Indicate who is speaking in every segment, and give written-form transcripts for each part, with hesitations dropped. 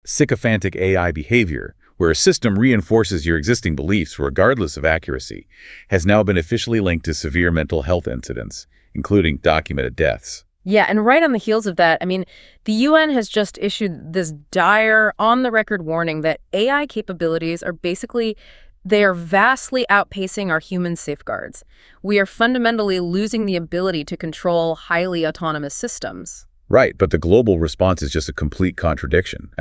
Speaker 1: sycophantic AI behavior, where a system reinforces your existing beliefs regardless of accuracy, has now been officially linked to severe mental health incidents, including documented deaths.
Speaker 2: Yeah, and right on the heels of that, the UN has just issued this dire, on-the-record warning that AI capabilities they are vastly outpacing our human safeguards. We are fundamentally losing the ability to control highly autonomous systems.
Speaker 1: Right, but the global response is just a complete contradiction.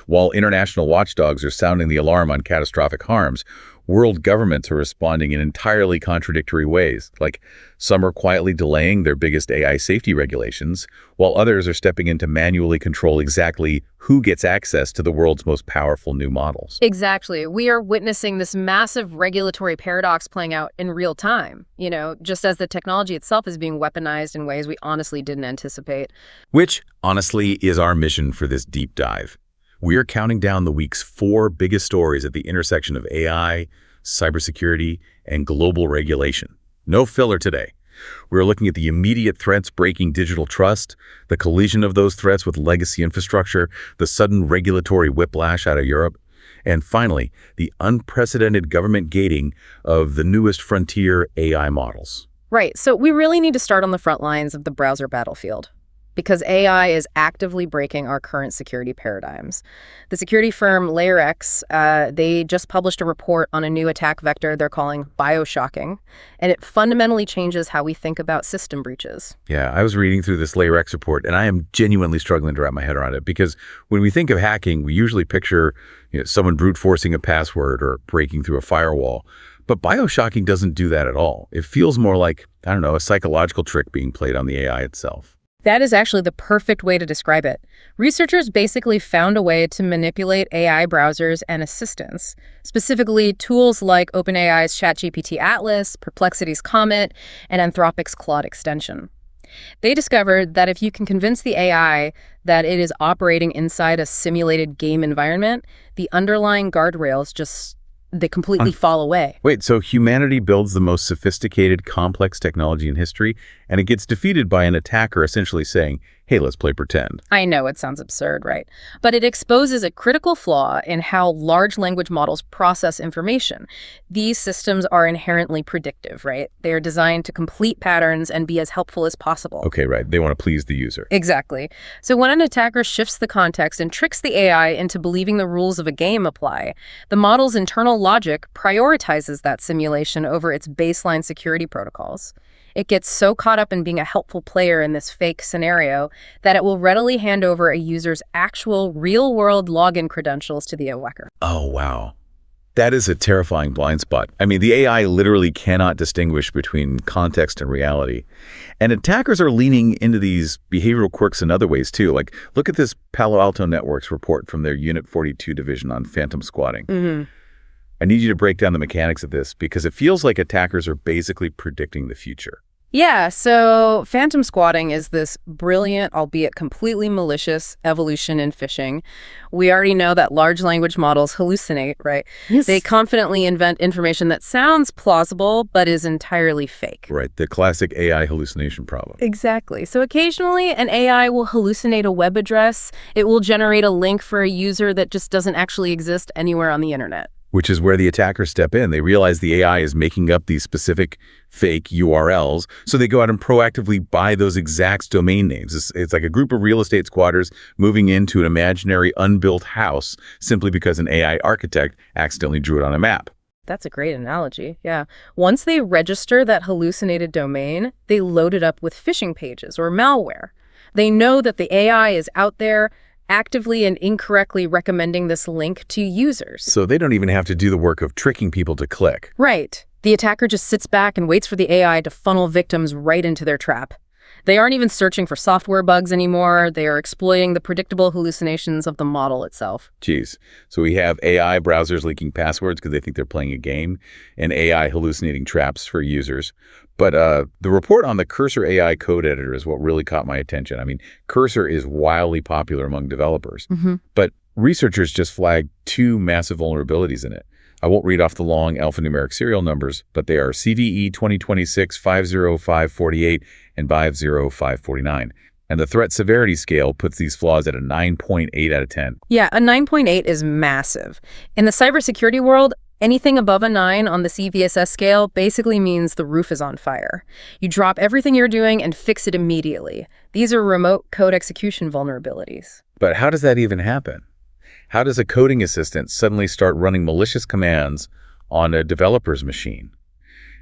Speaker 1: While international watchdogs are sounding the alarm on catastrophic harms, world governments are responding in entirely contradictory ways. Like, some are quietly delaying their biggest AI safety regulations, while others are stepping in to manually control exactly who gets access to the world's most powerful new models.
Speaker 2: Exactly. We are witnessing this massive regulatory paradox playing out in real time, just as the technology itself is being weaponized in ways we honestly didn't anticipate.
Speaker 1: Which, honestly, is our mission for this deep dive. We're counting down the week's 4 biggest stories at the intersection of AI, cybersecurity, and global regulation. No filler today. We're looking at the immediate threats breaking digital trust, the collision of those threats with legacy infrastructure, the sudden regulatory whiplash out of Europe, and finally, the unprecedented government gating of the newest frontier AI models.
Speaker 2: Right. So we really need to start on the front lines of the browser battlefield, because AI is actively breaking our current security paradigms. The security firm LayerX, they just published a report on a new attack vector they're calling bioshocking, and it fundamentally changes how we think about system breaches.
Speaker 1: Yeah, I was reading through this LayerX report, and I am genuinely struggling to wrap my head around it, because when we think of hacking, we usually picture someone brute forcing a password or breaking through a firewall. But bioshocking doesn't do that at all. It feels more like, a psychological trick being played on the AI itself.
Speaker 2: That is actually the perfect way to describe it. Researchers basically found a way to manipulate AI browsers and assistants, specifically tools like OpenAI's ChatGPT Atlas, Perplexity's Comet, and Anthropic's Claude extension. They discovered that if you can convince the AI that it is operating inside a simulated game environment, the underlying guardrails they completely fall away.
Speaker 1: Wait, so humanity builds the most sophisticated, complex technology in history, and it gets defeated by an attacker essentially saying, hey, let's play pretend.
Speaker 2: I know it sounds absurd, right? But it exposes a critical flaw in how large language models process information. These systems are inherently predictive, right? They are designed to complete patterns and be as helpful as possible.
Speaker 1: Okay, right. They want to please the user.
Speaker 2: Exactly. So when an attacker shifts the context and tricks the AI into believing the rules of a game apply, the model's internal logic prioritizes that simulation over its baseline security protocols. It gets so caught up in being a helpful player in this fake scenario that it will readily hand over a user's actual real-world login credentials to the attacker.
Speaker 1: Oh, wow. That is a terrifying blind spot. The AI literally cannot distinguish between context and reality. And attackers are leaning into these behavioral quirks in other ways, too. Like, look at this Palo Alto Networks report from their Unit 42 division on phantom squatting.
Speaker 2: Mm-hmm.
Speaker 1: I need you to break down the mechanics of this, because it feels like attackers are basically predicting the future.
Speaker 2: Yeah, so phantom squatting is this brilliant, albeit completely malicious, evolution in phishing. We already know that large language models hallucinate, right? Yes.
Speaker 1: They
Speaker 2: confidently invent information that sounds plausible, but is entirely fake.
Speaker 1: Right, the classic AI hallucination problem.
Speaker 2: Exactly. So occasionally an AI will hallucinate a web address. It will generate a link for a user that just doesn't actually exist anywhere on the internet.
Speaker 1: Which is where the attackers step in. They realize the AI is making up these specific fake URLs, so they go out and proactively buy those exact domain names. It's like a group of real estate squatters moving into an imaginary unbuilt house simply because an AI architect accidentally drew it on a map.
Speaker 2: That's a great analogy, yeah. Once they register that hallucinated domain, they load it up with phishing pages or malware. They know that the AI is out there actively and incorrectly recommending this link to users.
Speaker 1: So they don't even have to do the work of tricking people to click.
Speaker 2: Right. The attacker just sits back and waits for the AI to funnel victims right into their trap. They aren't even searching for software bugs anymore. They are exploiting the predictable hallucinations of the model itself.
Speaker 1: Geez. So we have AI browsers leaking passwords because they think they're playing a game, and AI hallucinating traps for users. But the report on the Cursor AI code editor is what really caught my attention. Cursor is wildly popular among developers, but researchers just flagged 2 massive vulnerabilities in it. I won't read off the long alphanumeric serial numbers, but they are CVE 2026 50548 and 50549. And the threat severity scale puts these flaws at a 9.8 out of 10.
Speaker 2: Yeah, a 9.8 is massive. In the cybersecurity world, anything above a 9 on the CVSS scale basically means the roof is on fire. You drop everything you're doing and fix it immediately. These are remote code execution vulnerabilities.
Speaker 1: But how does that even happen? How does a coding assistant suddenly start running malicious commands on a developer's machine?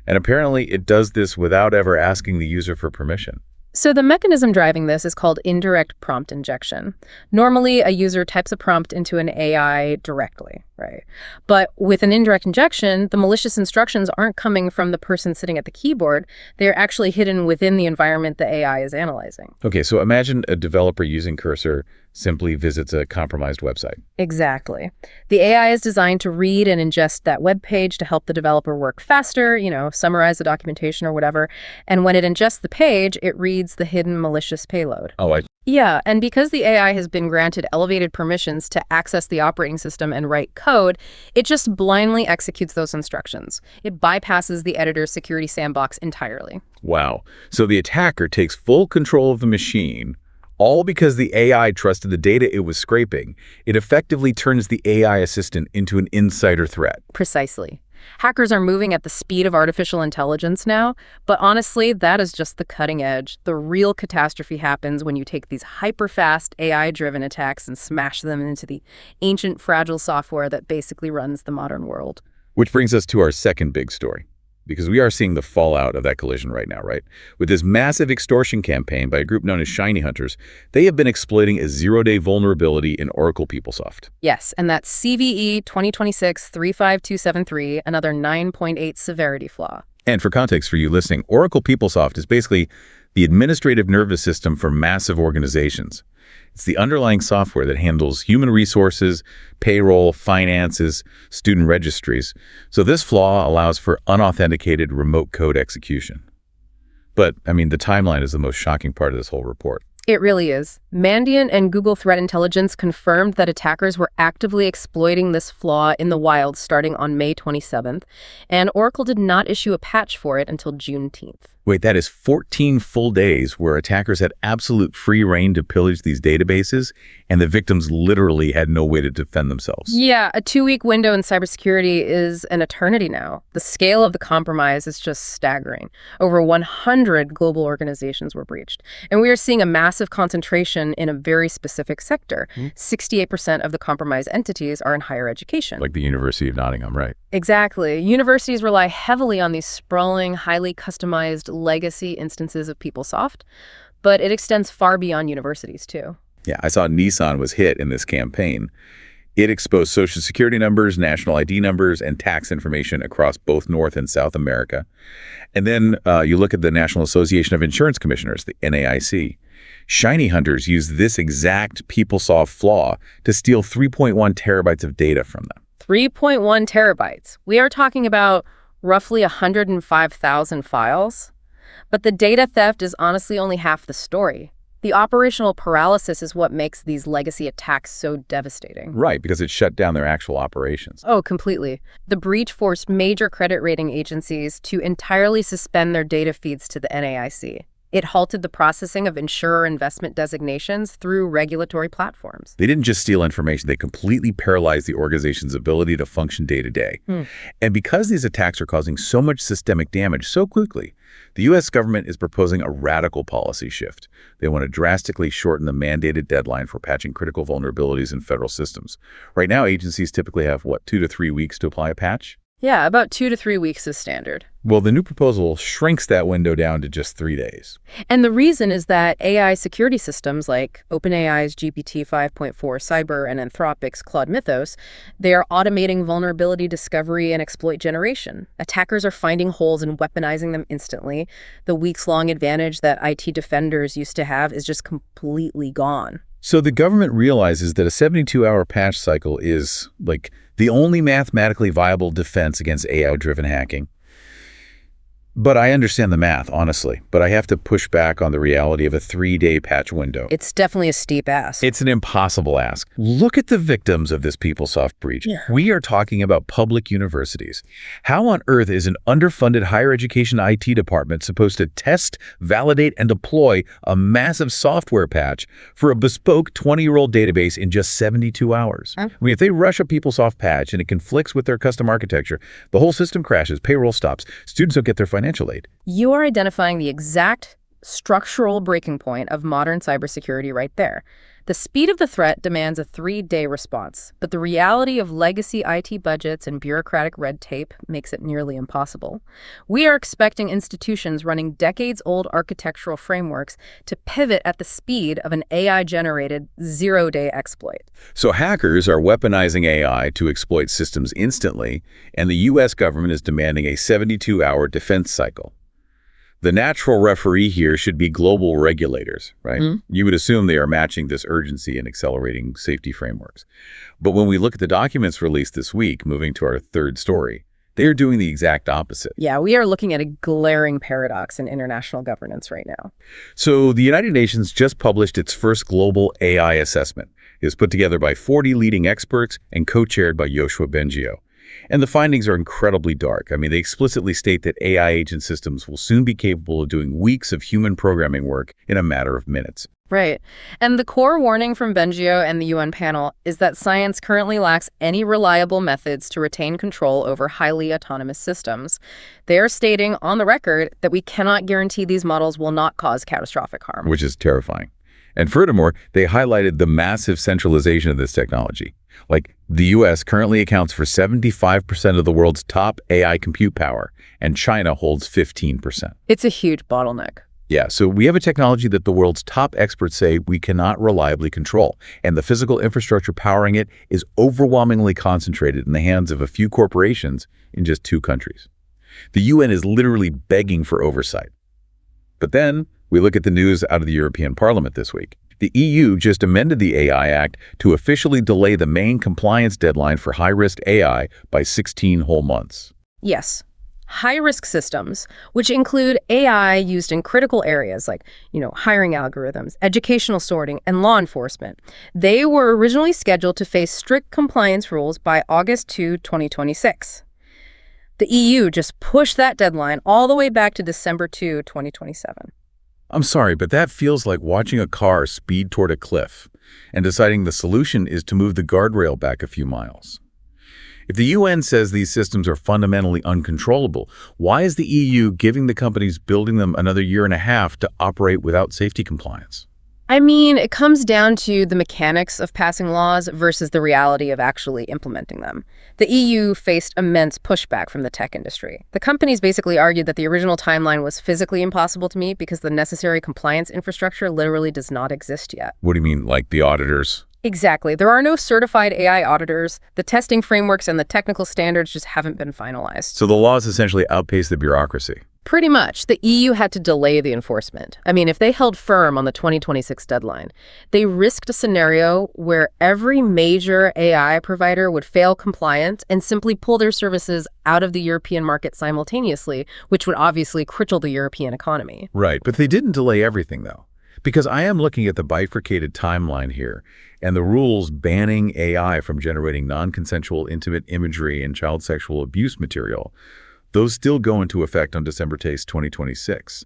Speaker 1: And apparently it does this without ever asking the user for permission.
Speaker 2: So the mechanism driving this is called indirect prompt injection. Normally, a user types a prompt into an AI directly, right? But with an indirect injection, the malicious instructions aren't coming from the person sitting at the keyboard. They're actually hidden within the environment the AI is analyzing.
Speaker 1: Okay, so imagine a developer using Cursor simply visits a compromised website.
Speaker 2: Exactly. The AI is designed to read and ingest that web page to help the developer work faster, summarize the documentation or whatever. And when it ingests the page, it reads the hidden malicious payload.
Speaker 1: Oh,
Speaker 2: Yeah, and because the AI has been granted elevated permissions to access the operating system and write code, it just blindly executes those instructions. It bypasses the editor's security sandbox entirely.
Speaker 1: wow. So the attacker takes full control of the machine, all because the AI trusted the data it was scraping. It effectively turns the AI assistant into an insider threat.
Speaker 2: Precisely. Hackers are moving at the speed of artificial intelligence now, but honestly, that is just the cutting edge. The real catastrophe happens when you take these hyper-fast AI-driven attacks and smash them into the ancient, fragile software that basically runs the modern world.
Speaker 1: Which brings us to our second big story, because we are seeing the fallout of that collision right now, right? With this massive extortion campaign by a group known as Shiny Hunters, they have been exploiting a zero-day vulnerability in Oracle PeopleSoft.
Speaker 2: Yes, and that's CVE 2026-35273, another 9.8 severity flaw.
Speaker 1: And for context for you listening, Oracle PeopleSoft is basically the administrative nervous system for massive organizations. It's the underlying software that handles human resources, payroll, finances, student registries. So this flaw allows for unauthenticated remote code execution. But, the timeline is the most shocking part of this whole report.
Speaker 2: It really is. Mandiant and Google Threat Intelligence confirmed that attackers were actively exploiting this flaw in the wild starting on May 27th, and Oracle did not issue a patch for it until June 10th.
Speaker 1: Wait, that is 14 full days where attackers had absolute free reign to pillage these databases, and the victims literally had no way to defend themselves.
Speaker 2: Yeah, a 2-week window in cybersecurity is an eternity now. The scale of the compromise is just staggering. Over 100 global organizations were breached. And we are seeing a massive concentration in a very specific sector. 68% of the compromised entities are in higher education.
Speaker 1: Like the University of Nottingham, right?
Speaker 2: Exactly. Universities rely heavily on these sprawling, highly customized legacy instances of PeopleSoft, but it extends far beyond universities, too.
Speaker 1: Yeah, I saw Nissan was hit in this campaign. It exposed social security numbers, national ID numbers, and tax information across both North and South America. And then you look at the National Association of Insurance Commissioners, the NAIC. Shiny Hunters used this exact PeopleSoft flaw to steal 3.1 terabytes of data from them.
Speaker 2: 3.1 terabytes. We are talking about roughly 105,000 files. But the data theft is honestly only half the story. The operational paralysis is what makes these legacy attacks so devastating.
Speaker 1: Right, because it shut down their actual operations.
Speaker 2: Oh, completely. The breach forced major credit rating agencies to entirely suspend their data feeds to the NAIC. It halted the processing of insurer investment designations through regulatory platforms.
Speaker 1: They didn't just steal information, they completely paralyzed the organization's ability to function day to day. And because these attacks are causing so much systemic damage so quickly, the U.S. government is proposing a radical policy shift. They want to drastically shorten the mandated deadline for patching critical vulnerabilities in federal systems. Right now, agencies typically have, 2 to 3 weeks to apply a patch?
Speaker 2: Yeah, about 2 to 3 weeks is standard.
Speaker 1: Well, the new proposal shrinks that window down to just 3 days.
Speaker 2: And the reason is that AI security systems like OpenAI's GPT 5.4 Cyber and Anthropic's Claude Mythos, they are automating vulnerability discovery and exploit generation. Attackers are finding holes and weaponizing them instantly. The weeks-long advantage that IT defenders used to have is just completely gone.
Speaker 1: So the government realizes that a 72-hour patch cycle is, the only mathematically viable defense against AI-driven hacking. But I understand the math, honestly. But I have to push back on the reality of a 3-day patch window.
Speaker 2: It's definitely a steep ask.
Speaker 1: It's an impossible ask. Look at the victims of this PeopleSoft breach.
Speaker 2: Yeah.
Speaker 1: We are talking about public universities. How on earth is an underfunded higher education IT department supposed to test, validate, and deploy a massive software patch for a bespoke 20-year-old database in just 72 hours? I mean, if they rush a PeopleSoft patch and it conflicts with their custom architecture, the whole system crashes, payroll stops, students don't get their financial aid.
Speaker 2: You are identifying the exact structural breaking point of modern cybersecurity right there. The speed of the threat demands a 3-day response, but the reality of legacy IT budgets and bureaucratic red tape makes it nearly impossible. We are expecting institutions running decades-old architectural frameworks to pivot at the speed of an AI-generated 0-day exploit.
Speaker 1: So hackers are weaponizing AI to exploit systems instantly, and the U.S. government is demanding a 72-hour defense cycle. The natural referee here should be global regulators, right? You would assume they are matching this urgency and accelerating safety frameworks. But when we look at the documents released this week, moving to our third story, they are doing the exact opposite.
Speaker 2: Yeah, we are looking at a glaring paradox in international governance right now.
Speaker 1: So the United Nations just published its first global AI assessment. It was put together by 40 leading experts and co-chaired by Yoshua Bengio. And the findings are incredibly dark. I mean, they explicitly state that AI agent systems will soon be capable of doing weeks of human programming work in a matter of minutes.
Speaker 2: Right. And the core warning from Bengio and the UN panel is that science currently lacks any reliable methods to retain control over highly autonomous systems. They are stating on the record that we cannot guarantee these models will not cause catastrophic harm.
Speaker 1: Which is terrifying. And furthermore, they highlighted the massive centralization of this technology. Like, the U.S. currently accounts for 75% of the world's top AI compute power, and China holds 15%.
Speaker 2: It's a huge bottleneck.
Speaker 1: Yeah, so we have a technology that the world's top experts say we cannot reliably control, and the physical infrastructure powering it is overwhelmingly concentrated in the hands of a few corporations in just 2 countries. The UN is literally begging for oversight. But then we look at the news out of the European Parliament this week. The EU just amended the AI Act to officially delay the main compliance deadline for high-risk AI by 16 whole months.
Speaker 2: Yes. High-risk systems, which include AI used in critical areas like, hiring algorithms, educational sorting, and law enforcement. They were originally scheduled to face strict compliance rules by August 2, 2026. The EU just pushed that deadline all the way back to December 2, 2027.
Speaker 1: I'm sorry, but that feels like watching a car speed toward a cliff and deciding the solution is to move the guardrail back a few miles. If the UN says these systems are fundamentally uncontrollable, why is the EU giving the companies building them another 1.5 years to operate without safety compliance?
Speaker 2: I mean, it comes down to the mechanics of passing laws versus the reality of actually implementing them. The EU faced immense pushback from the tech industry. The companies basically argued that the original timeline was physically impossible to meet because the necessary compliance infrastructure literally does not exist yet.
Speaker 1: What do you mean, like the auditors?
Speaker 2: Exactly. There are no certified AI auditors. The testing frameworks and the technical standards just haven't been finalized.
Speaker 1: So the laws essentially outpace the bureaucracy.
Speaker 2: Pretty much. The EU had to delay the enforcement. I mean, if they held firm on the 2026 deadline, they risked a scenario where every major AI provider would fail compliance and simply pull their services out of the European market simultaneously, which would obviously cripple the European economy.
Speaker 1: Right, but they didn't delay everything, though. Because I am looking at the bifurcated timeline here, and the rules banning AI from generating non-consensual intimate imagery and child sexual abuse material, those still go into effect on December 10, 2026.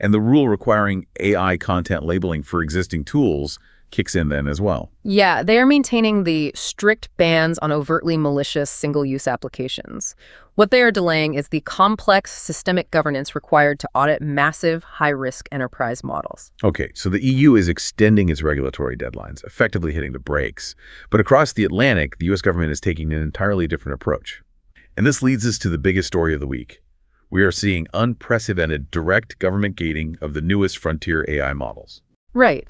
Speaker 1: And the rule requiring AI content labeling for existing tools kicks in then as well.
Speaker 2: Yeah, they are maintaining the strict bans on overtly malicious single-use applications. What they are delaying is the complex systemic governance required to audit massive, high-risk enterprise models.
Speaker 1: Okay, so the EU is extending its regulatory deadlines, effectively hitting the brakes. But across the Atlantic, the U.S. government is taking an entirely different approach. And this leads us to the biggest story of the week. We are seeing unprecedented direct government gating of the newest frontier AI models.
Speaker 2: Right.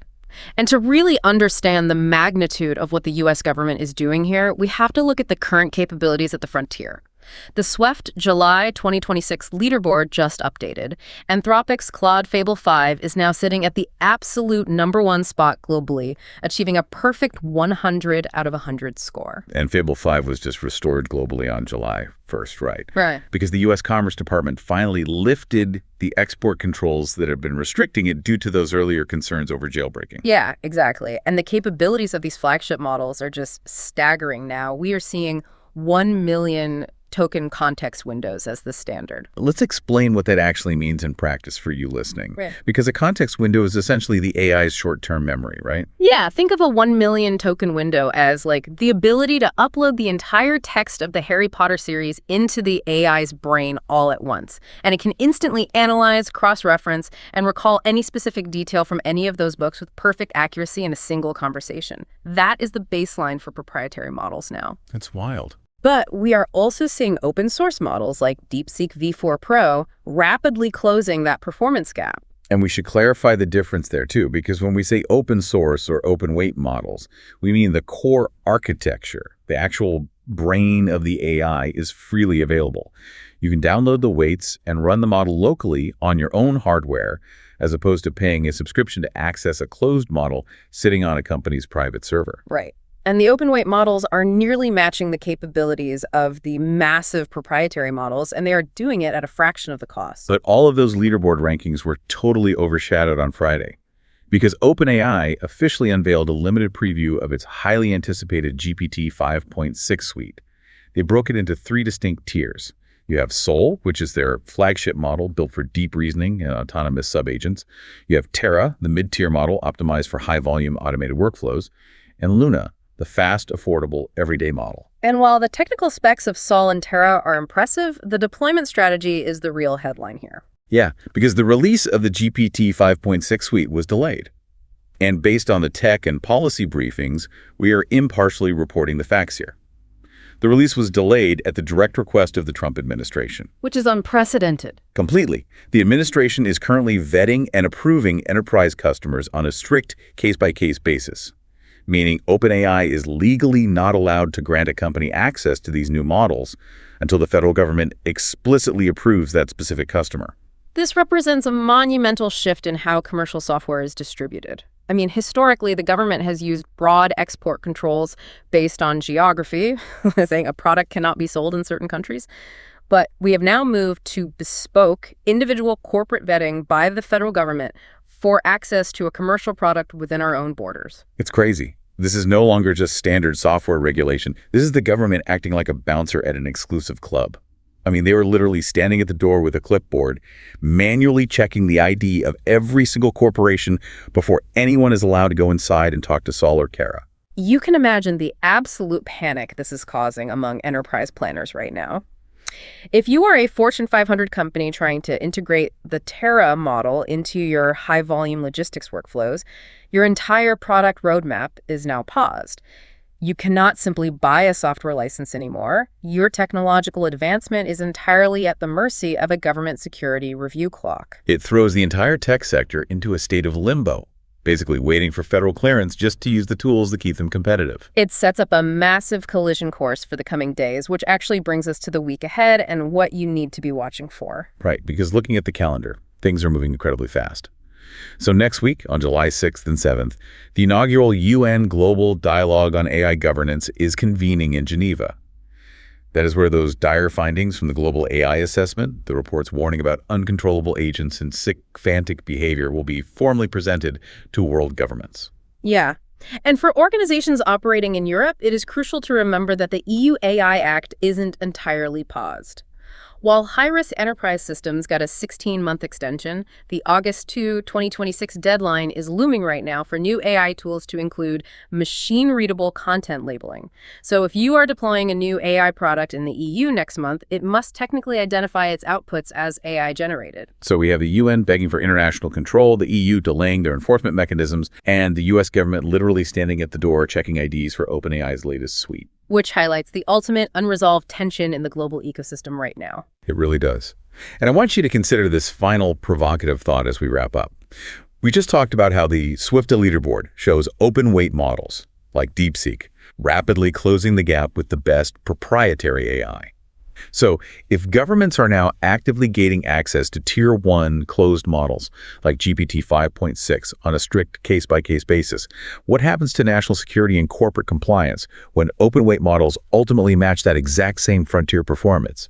Speaker 2: And to really understand the magnitude of what the U.S. government is doing here, we have to look at the current capabilities at the frontier. The SWFTE July 2026 leaderboard just updated. Anthropic's Claude Fable 5 is now sitting at the absolute #1 spot globally, achieving a perfect 100 out of 100 score.
Speaker 1: And Fable 5 was just restored globally on July 1st, right?
Speaker 2: Right.
Speaker 1: Because the U.S. Commerce Department finally lifted the export controls that have been restricting it due to those earlier concerns over jailbreaking.
Speaker 2: Yeah, exactly. And the capabilities of these flagship models are just staggering now. We are seeing 1 million token context windows as the standard.
Speaker 1: Let's explain what that actually means in practice for you listening.
Speaker 2: Right.
Speaker 1: Because a context window is essentially the AI's short-term memory, right?
Speaker 2: Yeah, think of a 1 million token window as like the ability to upload the entire text of the Harry Potter series into the AI's brain all at once. And it can instantly analyze, cross-reference, and recall any specific detail from any of those books with perfect accuracy in a single conversation. That is the baseline for proprietary models now.
Speaker 1: That's wild.
Speaker 2: But we are also seeing open source models like DeepSeek V4 Pro rapidly closing that performance gap.
Speaker 1: And we should clarify the difference there too, because when we say open source or open weight models, we mean the core architecture, the actual brain of the AI is freely available. You can download the weights and run the model locally on your own hardware, as opposed to paying a subscription to access a closed model sitting on a company's private server.
Speaker 2: Right. And the open weight models are nearly matching the capabilities of the massive proprietary models, and they are doing it at a fraction of the cost.
Speaker 1: But all of those leaderboard rankings were totally overshadowed on Friday, because OpenAI officially unveiled a limited preview of its highly anticipated GPT 5.6 suite. They broke it into 3 distinct tiers. You have Sol, which is their flagship model built for deep reasoning and autonomous subagents. You have Terra, the mid-tier model optimized for high-volume automated workflows. And Luna, the fast, affordable, everyday model.
Speaker 2: And while the technical specs of Sol and Terra are impressive, the deployment strategy is the real headline here.
Speaker 1: Yeah, because the release of the GPT 5.6 suite was delayed. And based on the tech and policy briefings, we are impartially reporting the facts here. The release was delayed at the direct request of the Trump administration.
Speaker 2: Which is unprecedented.
Speaker 1: Completely. The administration is currently vetting and approving enterprise customers on a strict case-by-case basis, meaning OpenAI is legally not allowed to grant a company access to these new models until the federal government explicitly approves that specific customer.
Speaker 2: This represents a monumental shift in how commercial software is distributed. I mean, historically, the government has used broad export controls based on geography, saying a product cannot be sold in certain countries. But we have now moved to bespoke, individual corporate vetting by the federal government for access to a commercial product within our own borders.
Speaker 1: It's crazy. This is no longer just standard software regulation. This is the government acting like a bouncer at an exclusive club. I mean, they were literally standing at the door with a clipboard, manually checking the ID of every single corporation before anyone is allowed to go inside and talk to Sol or Kara.
Speaker 2: You can imagine the absolute panic this is causing among enterprise planners right now. If you are a Fortune 500 company trying to integrate the Terra model into your high-volume logistics workflows, your entire product roadmap is now paused. You cannot simply buy a software license anymore. Your technological advancement is entirely at the mercy of a government security review clock.
Speaker 1: It throws the entire tech sector into a state of limbo, basically waiting for federal clearance just to use the tools that keep them competitive.
Speaker 2: It sets up a massive collision course for the coming days, which actually brings us to the week ahead and what you need to be watching for.
Speaker 1: Right, because looking at the calendar, things are moving incredibly fast. So next week, on July 6th and 7th, the inaugural UN Global Dialogue on AI Governance is convening in Geneva. That is where those dire findings from the global AI assessment, the reports warning about uncontrollable agents and sycophantic behavior, will be formally presented to world governments.
Speaker 2: Yeah. And for organizations operating in Europe, it is crucial to remember that the EU AI Act isn't entirely paused. While high-risk enterprise systems got a 16-month extension, the August 2, 2026 deadline is looming right now for new AI tools to include machine-readable content labeling. So if you are deploying a new AI product in the EU next month, it must technically identify its outputs as AI-generated.
Speaker 1: So we have the UN begging for international control, the EU delaying their enforcement mechanisms, and the US government literally standing at the door checking IDs for OpenAI's latest suite.
Speaker 2: Which highlights the ultimate unresolved tension in the global ecosystem right now.
Speaker 1: It really does. And I want you to consider this final provocative thought as we wrap up. We just talked about how the SWFTE leaderboard shows open weight models, like DeepSeek, rapidly closing the gap with the best proprietary AI. So, if governments are now actively gating access to Tier 1 closed models, like GPT 5.6, on a strict case-by-case basis, what happens to national security and corporate compliance when open-weight models ultimately match that exact same frontier performance?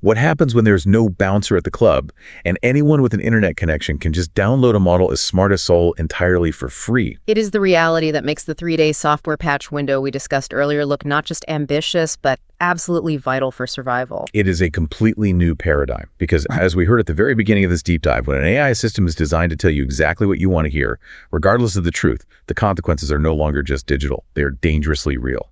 Speaker 1: What happens when there's no bouncer at the club, and anyone with an internet connection can just download a model as smart as Soul entirely for free?
Speaker 2: It is the reality that makes the 3-day software patch window we discussed earlier look not just ambitious, but absolutely vital for survival.
Speaker 1: It is a completely new paradigm because, as we heard at the very beginning of this deep dive, when an AI system is designed to tell you exactly what you want to hear, regardless of the truth, the consequences are no longer just digital. They are dangerously real.